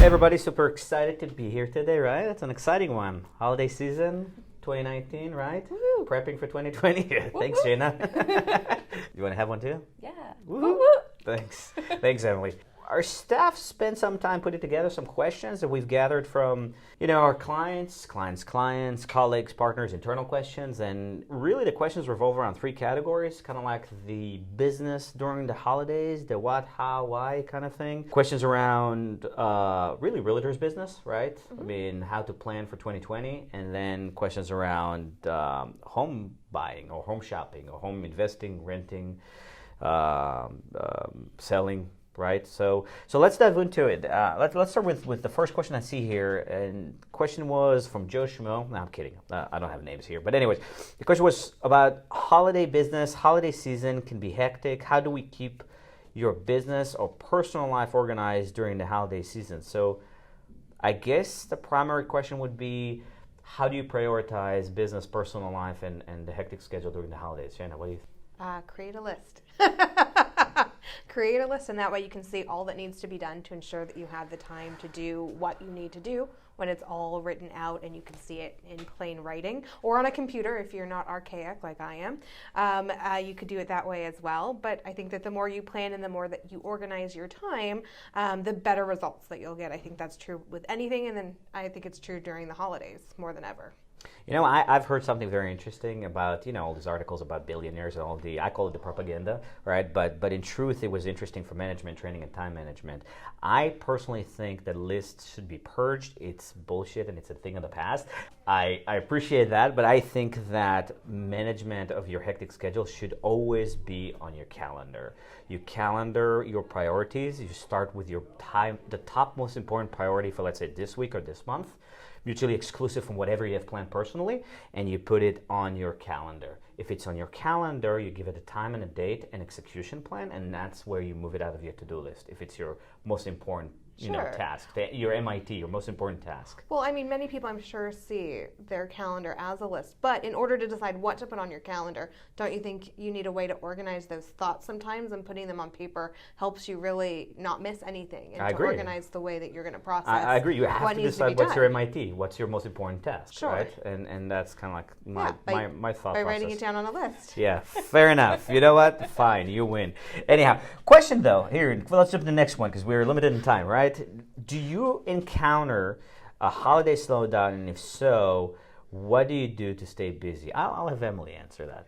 everybody, super excited to be here today, right? It's an exciting one. Holiday season 2019, right? Woo-hoo. Prepping for 2020. Thanks, Jana. You want to have one too? Yeah. Woo-hoo. Thanks. Thanks, Emily. Our staff spent some time putting together some questions that we've gathered from, our clients, colleagues, partners, internal questions. And really the questions revolve around three categories, kind of like the business during the holidays, the what, how, why kind of thing. Questions around really realtor's business, right? Mm-hmm. I mean, how to plan for 2020. And then questions around home buying or home shopping or home investing, renting, selling. Right, so let's dive into it. Let's start with the first question I see here, and question was from Joe Schmo. No, I'm kidding. I don't have names here, but anyways, the question was about holiday business. Holiday season can be hectic. How do we keep your business or personal life organized during the holiday season? So, I guess the primary question would be, how do you prioritize business, personal life, and the hectic schedule during the holidays? Shanna, what do you think? Create a list. Create a list, and that way you can see all that needs to be done to ensure that you have the time to do what you need to do when it's all written out and you can see it in plain writing, or on a computer if you're not archaic like I am. You could do it that way as well, but I think that the more you plan and the more that you organize your time, the better results that you'll get. I think that's true with anything, and then I think it's true during the holidays more than ever. I've heard something very interesting about, all these articles about billionaires and all I call it the propaganda, right? But in truth, it was interesting for management training and time management. I personally think that lists should be purged. It's bullshit and it's a thing of the past. I appreciate that, but I think that management of your hectic schedule should always be on your calendar. You calendar your priorities. You start with your time, the top most important priority for, let's say, this week or this month, mutually exclusive from whatever you have planned personally, and you put it on your calendar. If it's on your calendar, you give it a time and a date and execution plan, and that's where you move it out of your to-do list. If it's your most important task, your MIT, your most important task. Well, I mean, many people I'm sure see their calendar as a list, but in order to decide what to put on your calendar, don't you think you need a way to organize those thoughts sometimes, and putting them on paper helps you really not miss anything and to organize the way that you're going to process. I agree. You have to decide what's your MIT, what's your most important task, right? And that's kind of like my thought by process. Writing it down on a list. Yeah, fair enough. You know what? Fine, you win. Anyhow, question though, here, let's jump to the next one because we're limited in time, right? Do you encounter a holiday slowdown, and if so, what do you do to stay busy? I'll have Emily answer that.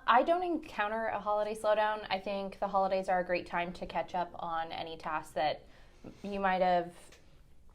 I don't encounter a holiday slowdown. I think the holidays are a great time to catch up on any tasks that you might have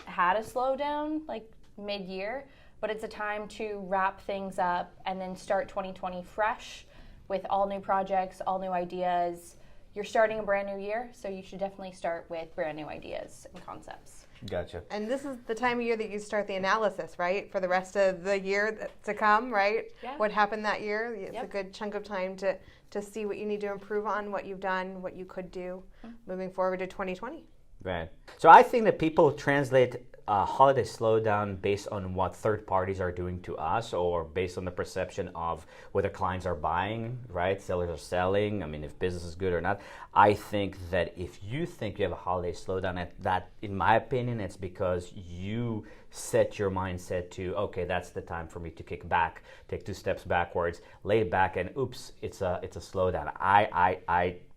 had a slowdown, like mid-year, but it's a time to wrap things up and then start 2020 fresh with all new projects, all new ideas. You're starting a brand new year, so you should definitely start with brand new ideas and concepts. Gotcha. And this is the time of year that you start the analysis, right? For the rest of the year to come, right? Yeah. What happened that year? It's a good chunk of time to see what you need to improve on, what you've done, what you could do moving forward to 2020. Right. So I think that people translate holiday slowdown based on what third parties are doing to us, or based on the perception of whether clients are buying, right? Sellers are selling. I mean, if business is good or not. I think that if you think you have a holiday slowdown, that, in my opinion, it's because you set your mindset to, okay, that's the time for me to kick back, take 2 steps backwards, lay back, and oops, it's a slowdown.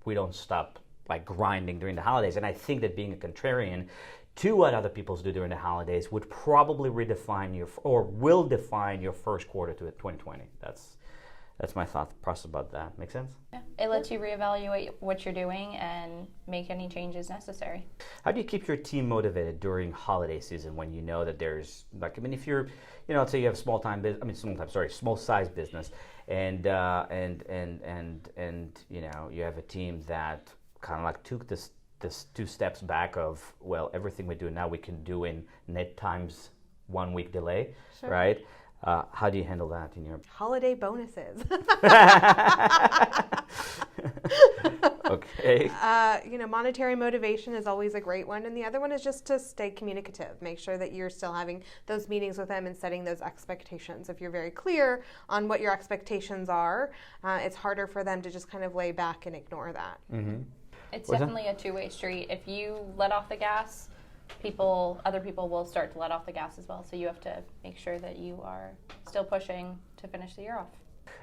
We don't stop like grinding during the holidays. And I think that being a contrarian to what other people do during the holidays would probably will define your first quarter to 2020. That's my thought process about that. Make sense? Yeah. It lets you reevaluate what you're doing and make any changes necessary. How do you keep your team motivated during holiday season when you know that there's, if you're, let's say you have a small size business, and you have a team that kind of like took this 2 steps back of, well, everything we do now we can do in net times 1 week delay, sure. Right? How do you handle that in your holiday bonuses? Okay. Monetary motivation is always a great one, and the other one is just to stay communicative. Make sure that you're still having those meetings with them and setting those expectations. If you're very clear on what your expectations are, it's harder for them to just kind of lay back and ignore that. Mm-hmm. It's definitely a two-way street. If you let off the gas, other people will start to let off the gas as well. So you have to make sure that you are still pushing to finish the year off.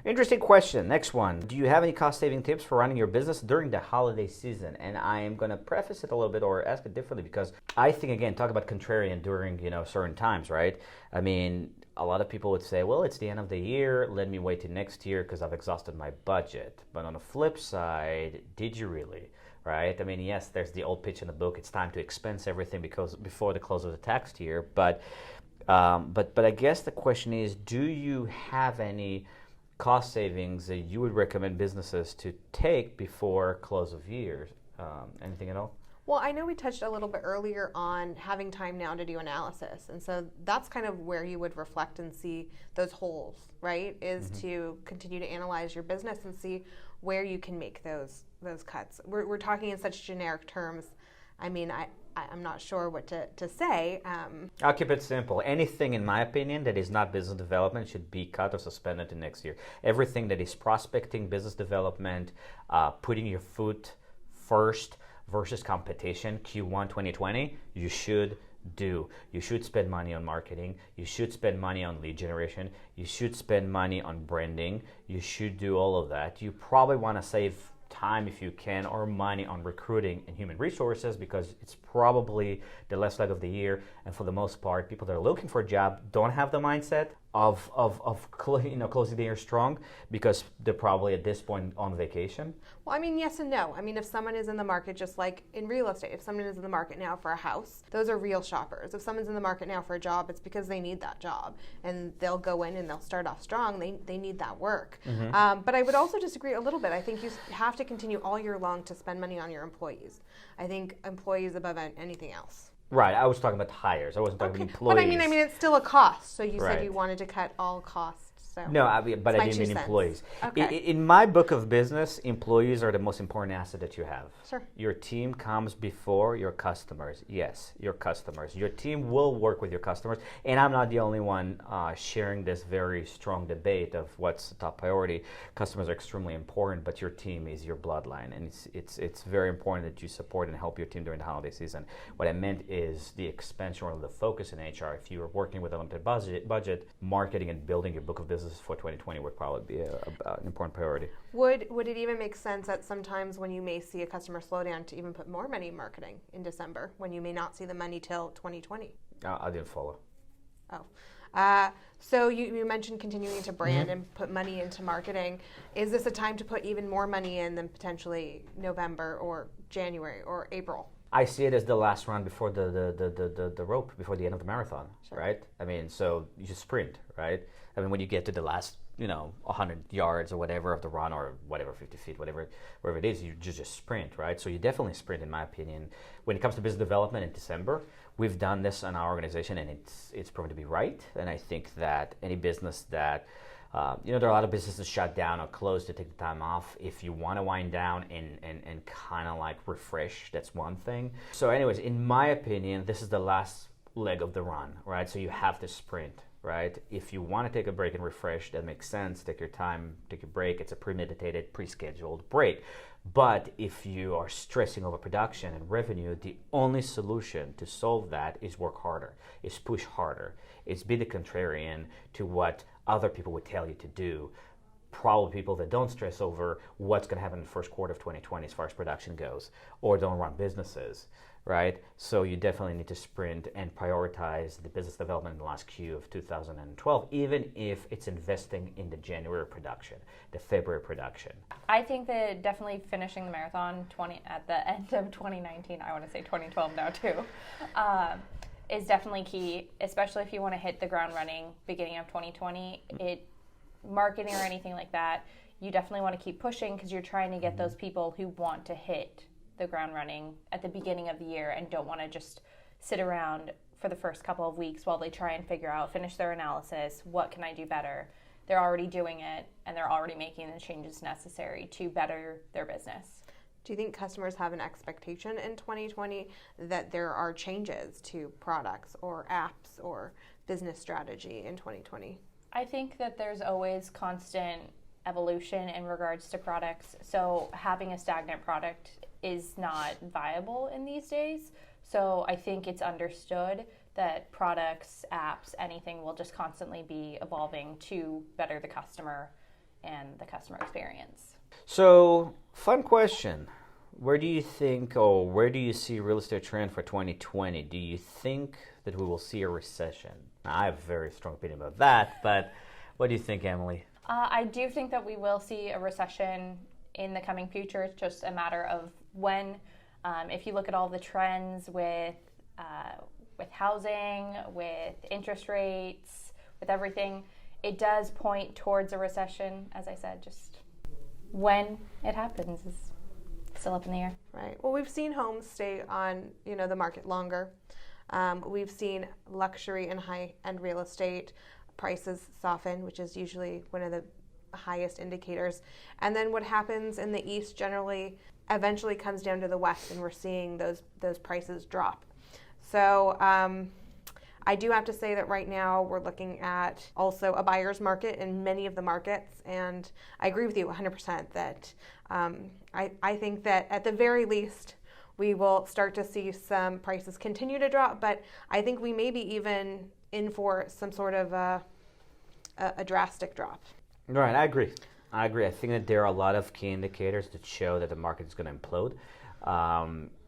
Interesting question. Next one. Do you have any cost-saving tips for running your business during the holiday season? And I am going to preface it a little bit or ask it differently because I think, again, talk about contrarian during, certain times, right? I mean, a lot of people would say, well, it's the end of the year. Let me wait till next year because I've exhausted my budget. But on the flip side, did you really? Right? I mean, yes, there's the old pitch in the book. It's time to expense everything because before the close of the tax year. But I guess the question is, do you have any cost savings that you would recommend businesses to take before close of year? Anything at all? Well, I know we touched a little bit earlier on having time now to do analysis. And so that's kind of where you would reflect and see those holes, right? Is to continue to analyze your business and see where you can make those cuts. We're talking in such generic terms. I mean, I'm not sure what to say. I'll keep it simple. Anything, in my opinion, that is not business development should be cut or suspended to next year. Everything that is prospecting, business development, putting your foot first versus competition, Q1 2020, you should do. You should spend money on marketing. You should spend money on lead generation. You should spend money on branding. You should do all of that. You probably want to save time if you can or money on recruiting and human resources because it's probably the last leg of the year, and for the most part people that are looking for a job don't have the mindset of closing the year strong because they're probably at this point on vacation. Well, I mean, yes and no. I mean, if someone is in the market, just like in real estate, if someone is in the market now for a house, those are real shoppers. If someone's in the market now for a job, it's because they need that job and they'll go in and they'll start off strong. They need that work. But I would also disagree a little bit. I think you have to continue all year long to spend money on your employees. I think employees above anything else. Right, I was talking about hires. I wasn't talking about employees. But I mean, it's still a cost. So you Right. said you wanted to cut all costs. So No, I didn't mean 2 cents. employees. Okay. In my book of business, employees are the most important asset that you have. Sure. Your team comes before your customers. Yes, your customers. Your team will work with your customers. And I'm not the only one sharing this very strong debate of what's the top priority. Customers are extremely important, but your team is your bloodline. And it's very important that you support and help your team during the holiday season. What I meant is the expansion or the focus in HR. If you are working with a limited budget, marketing and building your book of business for 2020 would probably be an important priority. Would it even make sense that sometimes when you may see a customer slowdown to even put more money in marketing in December when you may not see the money till 2020? I didn't follow. Oh. So you mentioned continuing to brand and put money into marketing. Is this a time to put even more money in than potentially November or January or April? I see it as the last run before the rope, before the end of the marathon, Sure. right? I mean, so you just sprint, right? I mean, when you get to the last, 100 yards or whatever of the run or whatever, 50 feet, whatever it is, you just sprint, right? So you definitely sprint, in my opinion. When it comes to business development in December, we've done this in our organization and it's proven to be right. And I think that any business that there are a lot of businesses shut down or closed to take the time off. If you want to wind down and kind of like refresh, that's one thing. So anyways, in my opinion, this is the last leg of the run, right? So you have to sprint, right? If you want to take a break and refresh, that makes sense. Take your time, take your break. It's a premeditated, pre-scheduled break. But if you are stressing over production and revenue, the only solution to solve that is work harder, is push harder. It's be the contrarian to what other people would tell you to do. Probably people that don't stress over what's going to happen in the first quarter of 2020 as far as production goes, or don't run businesses, right? So you definitely need to sprint and prioritize the business development in the last Q of 2012, even if it's investing in the January production, the February production. I think that definitely finishing the marathon at the end of 2019, I want to say 2012 now too, is definitely key, especially if you want to hit the ground running beginning of 2020. Marketing or anything like that, you definitely want to keep pushing because you're trying to get those people who want to hit the ground running at the beginning of the year and don't want to just sit around for the first couple of weeks while they try and finish their analysis, what can I do better? They're already doing it and they're already making the changes necessary to better their business. Do you think customers have an expectation in 2020 that there are changes to products or apps or business strategy in 2020? I think that there's always constant evolution in regards to products. So having a stagnant product is not viable in these days. So I think it's understood that products, apps, anything will just constantly be evolving to better the customer and the customer experience. So, fun question. Where do you think, or where do you see real estate trend for 2020? Do you think that we will see a recession? Now, I have a very strong opinion about that, but what do you think, Emily? I do think that we will see a recession in the coming future. It's just a matter of when. If you look at all the trends with housing, with interest rates, with everything, it does point towards a recession. As I said, just when it happens is still up in the air. Right. Well, we've seen homes stay on, the market longer. We've seen luxury and high-end real estate prices soften, which is usually one of the highest indicators. And then what happens in the East generally eventually comes down to the West, and we're seeing those prices drop. So I do have to say that right now we're looking at also a buyer's market in many of the markets, and I agree with you 100% that I think that at the very least we will start to see some prices continue to drop, but I think we may be even in for some sort of a drastic drop. Right, I agree. I think that there are a lot of key indicators that show that the market is going to implode.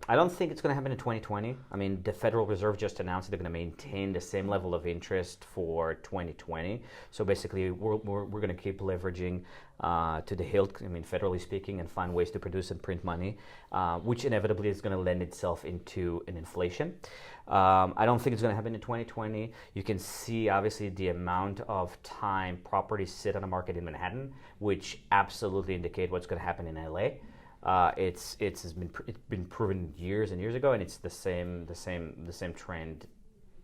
I don't think it's going to happen in 2020. I mean, the Federal Reserve just announced they're going to maintain the same level of interest for 2020. So basically, we're going to keep leveraging to the hilt, federally speaking, and find ways to produce and print money, which inevitably is going to lend itself into an inflation. I don't think it's going to happen in 2020. You can see, obviously, the amount of time properties sit on the market in Manhattan, which absolutely indicate what's going to happen in LA. It's been proven years and years ago, and it's the same trend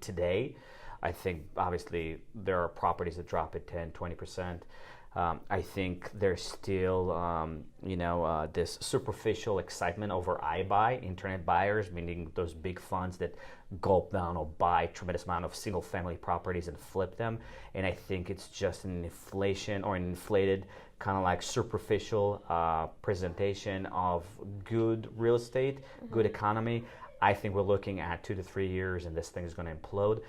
today. I think obviously there are properties that drop at 10, 20%. I think there's still this superficial excitement over iBuy, internet buyers, meaning those big funds that gulp down or buy a tremendous amount of single family properties and flip them. And I think it's just an inflation or an inflated kind of like superficial presentation of good real estate, good economy. I think we're looking at 2 to 3 years and this thing is going to implode.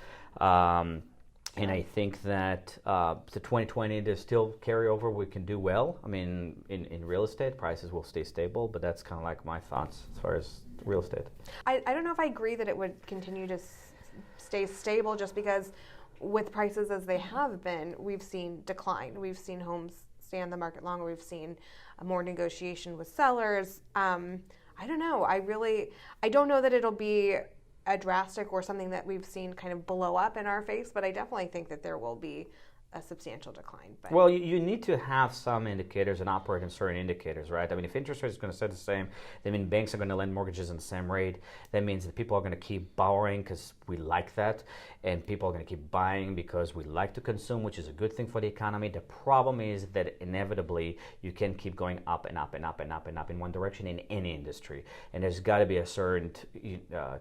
And I think that to 2020, there's still carryover. We can do well. I mean, in real estate, prices will stay stable, but that's kind of like my thoughts as far as real estate. I don't know if I agree that it would continue to stay stable, just because with prices as they have been, we've seen decline. We've seen homes stay on the market longer. We've seen more negotiation with sellers. I don't know. I don't know that it'll be a drastic or something that we've seen kind of blow up in our face, but I definitely think that there will be a substantial decline. But well, you need to have some indicators and operate in certain indicators, right? I mean, if interest rate is going to stay the same, that means banks are going to lend mortgages on the same rate. That means that people are going to keep borrowing because we like that, and people are going to keep buying because we like to consume, which is a good thing for the economy. The problem is that inevitably you can keep going up and up and up and up and up in one direction in any industry, and there's got to be a certain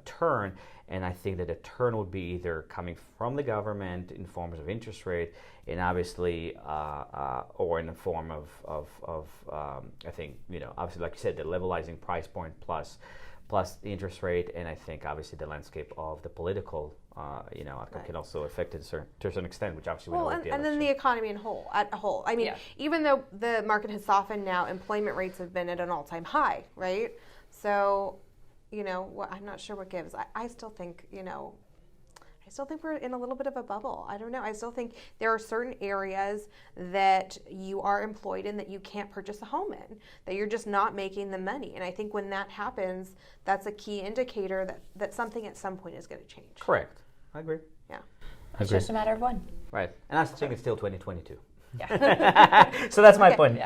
turn. And I think that the turn would be either coming from the government in forms of interest rate, and obviously, or in the form of I think, obviously, like you said, the levelizing price point plus the interest rate, and I think obviously the landscape of the political, outcome can also affect it to a certain extent, which obviously we know with the and then the economy at a whole. I mean, even though the market has softened now, employment rates have been at an all-time high, right? So, I'm not sure what gives. I still think, we're in a little bit of a bubble. I don't know. I still think there are certain areas that you are employed in that you can't purchase a home in, that you're just not making the money. And I think when that happens, that's a key indicator that something at some point is going to change. Correct. I agree. Yeah. It's just a matter of when. Right. And I think it's still 2022. Yeah. So that's my point.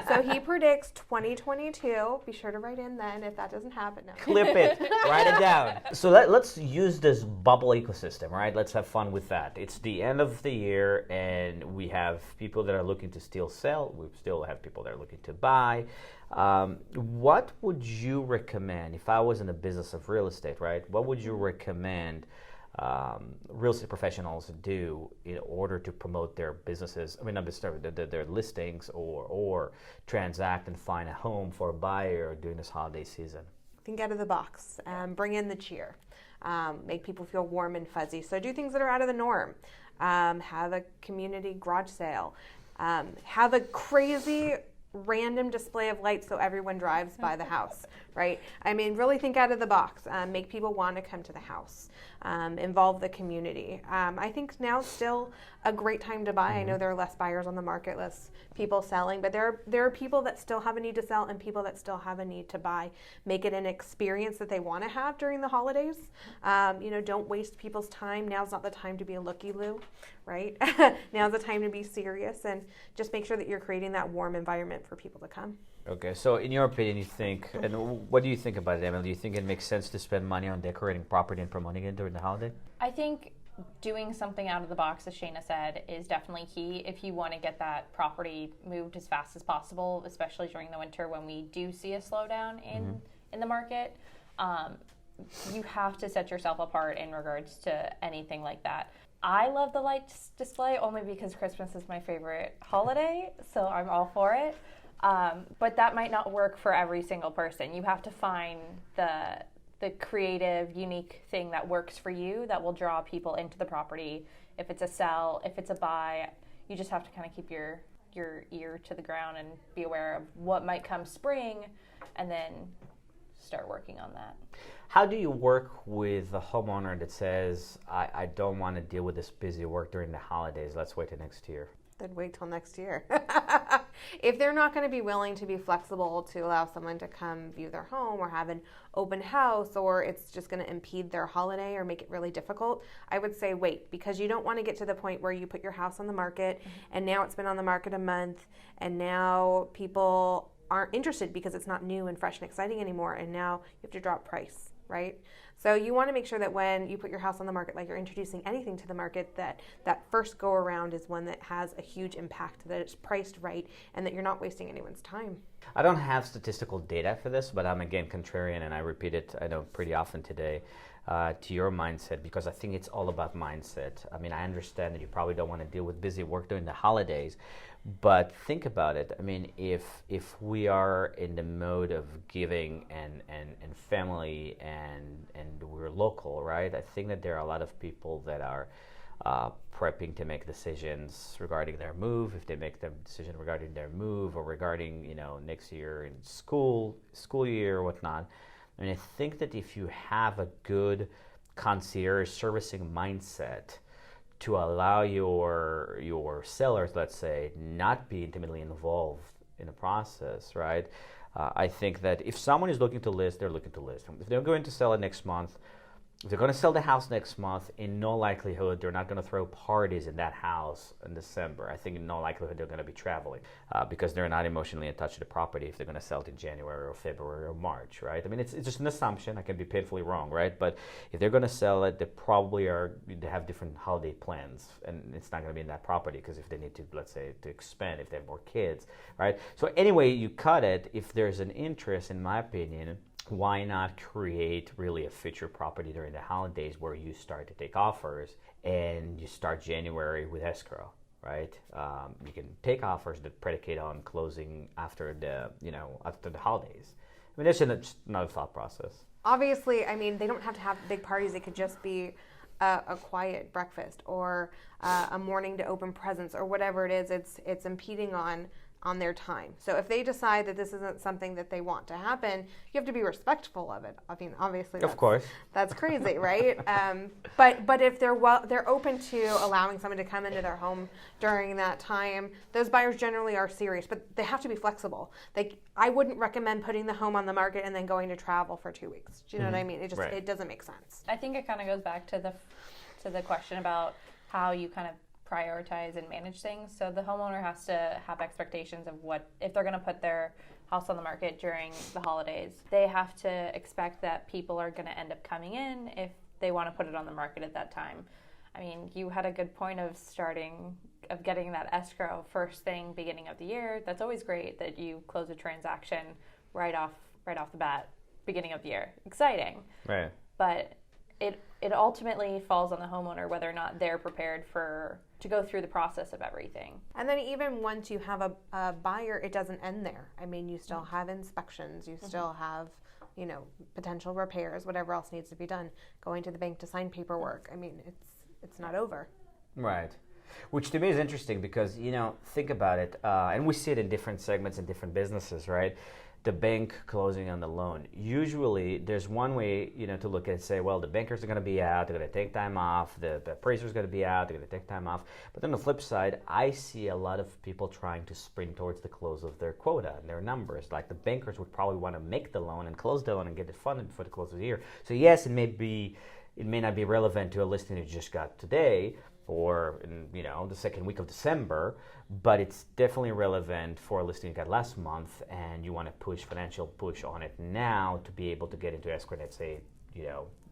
So he predicts 2022. Be sure to write in then if that doesn't happen now. Clip it. Write it down. So let's use this bubble ecosystem, right? Let's have fun with that. It's the end of the year, and we have people that are looking to still sell. We still have people that are looking to buy. What would you recommend if I was in the business of real estate, right? What would you recommend real estate professionals do in order to promote their businesses? I mean, their listings or transact and find a home for a buyer during this holiday season. think out of the box, bring in the cheer, make people feel warm and fuzzy. So do things that are out of the norm. Have a community garage sale. Have a crazy random display of lights so everyone drives by the house, right? I mean, really think out of the box. Make people want to come to the house. Involve the community. I think now's still a great time to buy. I know there are less buyers on the market, less people selling, but there are people that still have a need to sell and people that still have a need to buy. Make it an experience that they want to have during the holidays. Don't waste people's time. Now's not the time to be a looky-loo, right? Now's the time to be serious and just make sure that you're creating that warm environment for people to come. Okay, so in your opinion, you think, and what do you think about it, Emily? Do you think it makes sense to spend money on decorating property and promoting it during the holiday? I think doing something out of the box, as Shayna said, is definitely key if you want to get that property moved as fast as possible, especially during the winter when we do see a slowdown in the market. You have to set yourself apart in regards to anything like that. I love the lights display only because Christmas is my favorite holiday, so I'm all for it. But that might not work for every single person. You have to find the creative, unique thing that works for you that will draw people into the property. If it's a sell, if it's a buy, you just have to kind of keep your ear to the ground and be aware of what might come spring and then start working on that. How do you work with a homeowner that says, I don't want to deal with this busy work during the holidays, let's wait till next year? Then wait till next year. If they're not going to be willing to be flexible to allow someone to come view their home or have an open house, or it's just going to impede their holiday or make it really difficult, I would say wait, because you don't want to get to the point where you put your house on the market and now it's been on the market a month and now people aren't interested because it's not new and fresh and exciting anymore, and now you have to drop price, right? So you want to make sure that when you put your house on the market, like you're introducing anything to the market, that first go around is one that has a huge impact, that it's priced right, and that you're not wasting anyone's time. I don't have statistical data for this, but I'm again contrarian, and I repeat it, I know, pretty often today, to your mindset, because I think it's all about mindset. I mean, I understand that you probably don't want to deal with busy work during the holidays, but think about it. I mean, if we are in the mode of giving and family and we're local, right? I think that there are a lot of people that are prepping to make decisions regarding their move, if they make the decision regarding their move or regarding, next year in school year or whatnot. I mean, I think that if you have a good concierge servicing mindset to allow your sellers, let's say, not be intimately involved in the process, right? I think that if someone is looking to list, they're looking to list. If they're going to sell it next month, if they're going to sell the house next month, in no likelihood they're not going to throw parties in that house in December. I think in no likelihood they're going to be traveling because they're not emotionally attached to the property if they're going to sell it in January or February or March, right? I mean, it's just an assumption. I can be painfully wrong, right? But if they're going to sell it, they have different holiday plans, and it's not going to be in that property because if they need to, let's say, to expand, if they have more kids, right? So anyway, you cut it. If there's an interest, in my opinion, why not create really a feature property during the holidays where you start to take offers and you start January with escrow, right? You can take offers that predicate on closing after the holidays. I mean, that's just another thought process. Obviously, I mean, they don't have to have big parties. It could just be a quiet breakfast or a morning to open presents or whatever it is. It's impeding on their time. So if they decide that this isn't something that they want to happen, you have to be respectful of it. I mean, obviously, of course, that's crazy, right? But if they're open to allowing someone to come into their home during that time, those buyers generally are serious, but they have to be flexible. I wouldn't recommend putting the home on the market and then going to travel for 2 weeks. Do you know what I mean? It doesn't make sense. I think it kind of goes back to the question about how you kind of prioritize and manage things. So the homeowner has to have expectations of what, if they're going to put their house on the market during the holidays, they have to expect that people are going to end up coming in if they want to put it on the market at that time. I mean, you had a good point of getting that escrow first thing beginning of the year. That's always great that you close a transaction right off the bat, beginning of the year. Exciting. Right. But it ultimately falls on the homeowner whether or not they're prepared to go through the process of everything. And then even once you have a buyer, it doesn't end there. I mean, you still have inspections, you still have potential repairs, whatever else needs to be done, going to the bank to sign paperwork. I mean, it's not over. Right. Which to me is interesting because, think about it, and we see it in different segments and different businesses, right? The bank closing on the loan. Usually there's one way, to look at it and say, well, the bankers are going to be out, they're going to take time off, the appraiser's going to be out, they're going to take time off. But on the flip side, I see a lot of people trying to sprint towards the close of their quota and their numbers. Like the bankers would probably want to make the loan and close the loan and get it funded before the close of the year. So yes, it may not be relevant to a listing you just got today, or in the second week of December, but it's definitely relevant for a listing you got last month, and you want to financial push on it now to be able to get into escrow, let's say,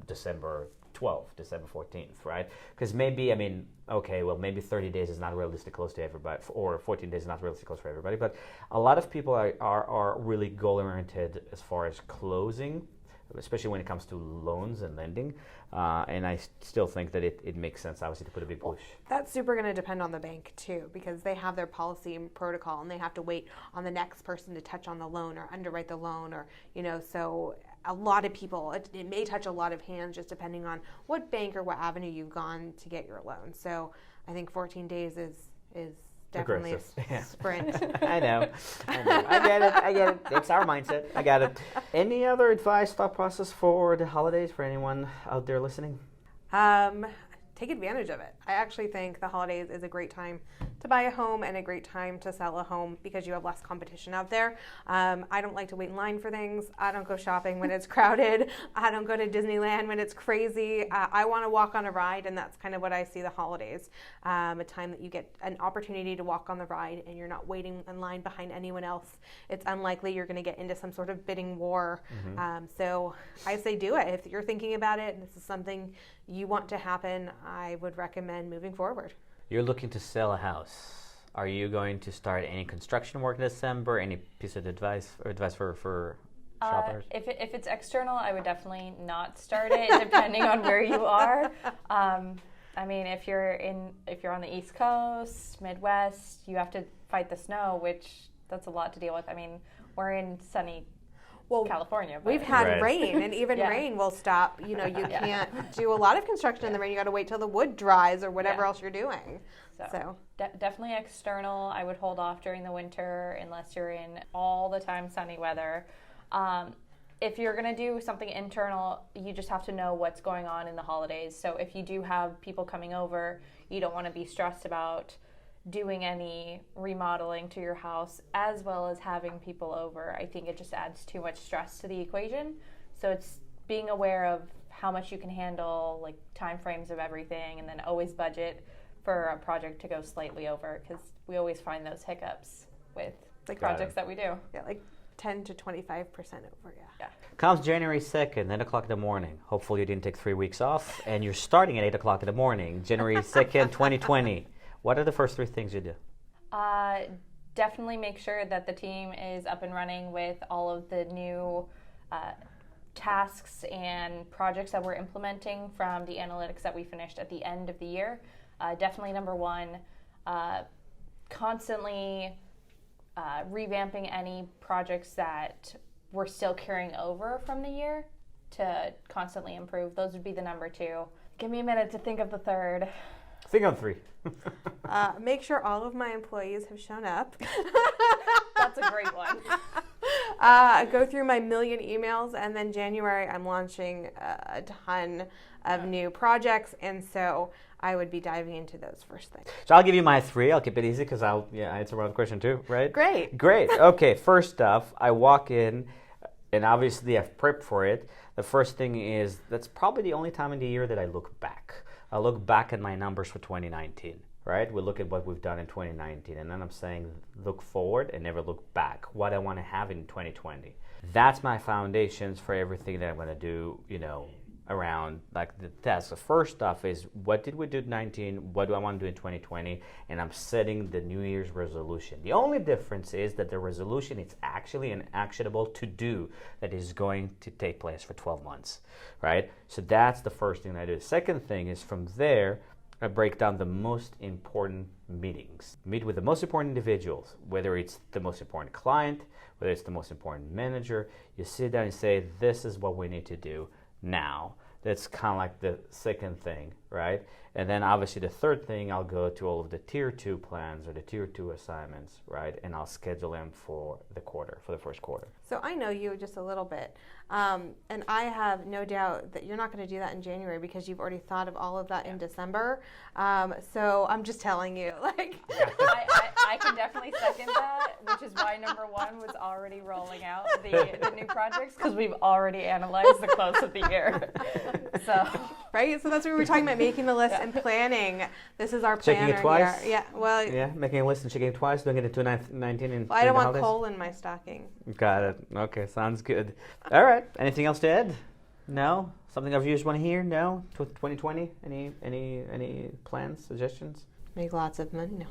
December 12th, December 14th, right? Because maybe 30 days is not realistic close to everybody, or 14 days is not realistic close for everybody, but a lot of people are really goal-oriented as far as closing, especially when it comes to loans and lending. And I still think that it makes sense, obviously, to put a big push. That's super going to depend on the bank, too, because they have their policy and protocol, and they have to wait on the next person to touch on the loan or underwrite the loan, or, so a lot of people, it may touch a lot of hands just depending on what bank or what avenue you've gone to get your loan. So I think 14 days is definitely a sprint. I know. I get it. It's our mindset. I got it. Any other advice, thought process for the holidays for anyone out there listening? Take advantage of it. I actually think the holidays is a great time to buy a home and a great time to sell a home because you have less competition out there. I don't like to wait in line for things. I don't go shopping when it's crowded. I don't go to Disneyland when it's crazy. I want to walk on a ride, and that's kind of what I see the holidays. A time that you get an opportunity to walk on the ride and you're not waiting in line behind anyone else. It's unlikely you're going to get into some sort of bidding war. So I say do it. If you're thinking about it and this is something you want to happen, I would recommend moving forward. You're looking to sell a house. Are you going to start any construction work in December? Any piece of advice for shoppers? If it's external, I would definitely not start it, depending on where you are. If you're on the East Coast, Midwest, you have to fight the snow, which that's a lot to deal with. We're in sunny California. We've had rain, and even rain will stop. You can't do a lot of construction in the rain. You got to wait till the wood dries or whatever else you're doing. So. Definitely external. I would hold off during the winter unless you're in all the time sunny weather. If you're going to do something internal, you just have to know what's going on in the holidays. So if you do have people coming over, you don't want to be stressed about doing any remodeling to your house as well as having people over. I think it just adds too much stress to the equation. So it's being aware of how much you can handle, like time frames of everything, and then always budget for a project to go slightly over, because we always find those hiccups with projects that we do. Yeah, like 10 to 25% over, Yeah. Comes January 2nd, 9 o'clock in the morning. Hopefully you didn't take 3 weeks off, and you're starting at 8 o'clock in the morning, January 2nd, 2020. What are the first 3 things you do? Definitely make sure that the team is up and running with all of the new tasks and projects that we're implementing from the analytics that we finished at the end of the year. Definitely number one, constantly revamping any projects that we're still carrying over from the year to constantly improve. Those would be the number 2. Give me a minute to think of the third. Think on 3. Make sure all of my employees have shown up. That's a great one. Go through my million emails, and then January I'm launching a ton of new projects, and so I would be diving into those first things. So I'll give you my 3. I'll keep it easy because I'll answer one question too, right? Great. Okay, first off, I walk in, and obviously I've prepped for it. The first thing is that's probably the only time in the year that I look back. I look back at my numbers for 2019, right? We look at what we've done in 2019, and then I'm saying look forward and never look back, what I want to have in 2020. That's my foundations for everything that I'm going to do, around like the test. The first stuff is what did we do in 2019, what do I want to do in 2020, and I'm setting the New Year's resolution. The only difference is that the resolution is actually an actionable to-do that is going to take place for 12 months, right? So that's the first thing I do. The second thing is from there, I break down the most important meetings. Meet with the most important individuals, whether it's the most important client, whether it's the most important manager. You sit down and say, this is what we need to do now. That's kind of like the second thing, right? And then obviously the third thing, I'll go to all of the tier 2 plans or the tier 2 assignments, right? And I'll schedule them for the quarter, for the first quarter. So I know you just a little bit, and I have no doubt that you're not going to do that in January because you've already thought of all of that in December. So I'm just telling you, like. I can definitely second that, which is why number 1 was already rolling out the new projects, because we've already analyzed the close of the year. So Right, so that's what we were talking about, making the list and planning. This is our planner Checking it twice? here. Yeah, well, Yeah, making a list and checking it twice, doing it in 2019 and I don't want holidays? coal in my stocking. Got it. Okay, sounds good. All right. Anything else to add? No? Something our viewers want to hear? No? 2020? Any plans, suggestions? Make lots of money.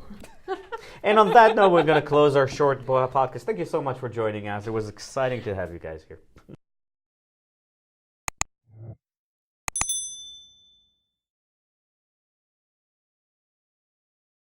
No. And on that note, we're going to close our short podcast. Thank you so much for joining us. It was exciting to have you guys here.